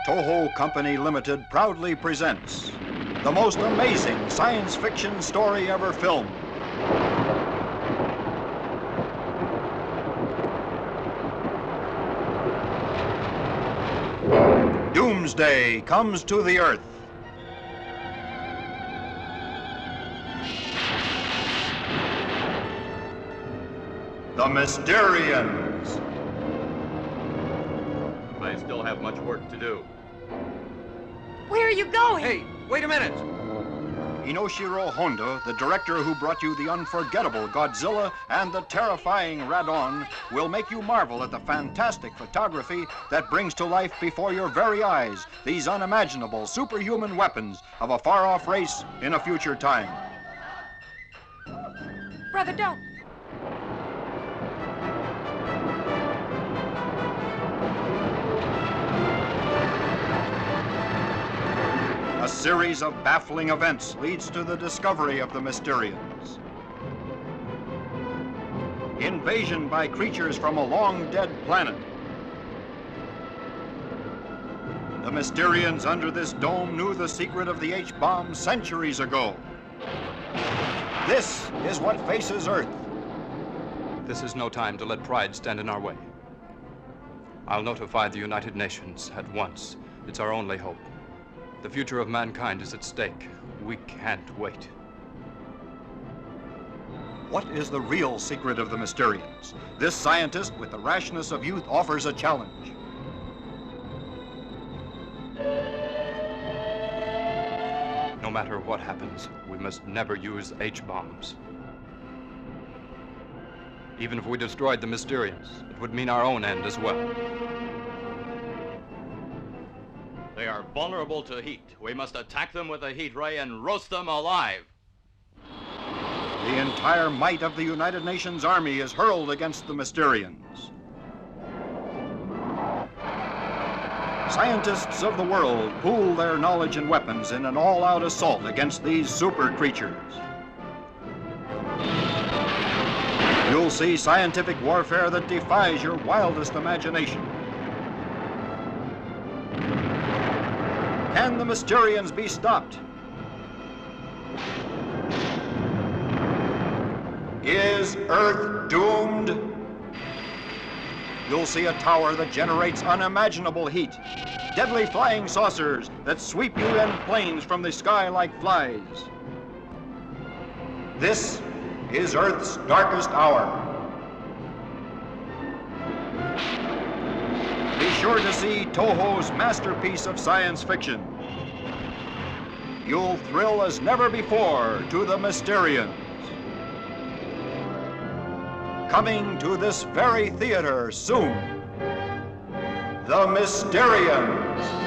Toho Company Limited proudly presents the most amazing science fiction story ever filmed. Doomsday comes to the Earth. The Mysterians. I still have much work to do. Where are you going? Hey, wait a minute. Inoshiro Honda, the director who brought you the unforgettable Godzilla and the terrifying Radon, will make you marvel at the fantastic photography that brings to life before your very eyes these unimaginable superhuman weapons of a far-off race in a future time. Brother, don't. A series of baffling events leads to the discovery of the Mysterians. Invasion by creatures from a long-dead planet. The Mysterians under this dome knew the secret of the H-bomb centuries ago. This is what faces Earth. This is no time to let pride stand in our way. I'll notify the United Nations at once. It's our only hope. The future of mankind is at stake. We can't wait. What is the real secret of the Mysterians? This scientist with the rashness of youth offers a challenge. No matter what happens, we must never use H-bombs. Even if we destroyed the Mysterians, it would mean our own end as well. They are vulnerable to heat. We must attack them with a heat ray and roast them alive. The entire might of the United Nations Army is hurled against the Mysterians. Scientists of the world pool their knowledge and weapons in an all-out assault against these super creatures. You'll see scientific warfare that defies your wildest imagination. Can the Mysterians be stopped? Is Earth doomed? You'll see a tower that generates unimaginable heat, deadly flying saucers that sweep you in planes from the sky like flies. This is Earth's darkest hour. Be sure to see Toho's masterpiece of science fiction. You'll thrill as never before to the Mysterians. Coming to this very theater soon, the Mysterians.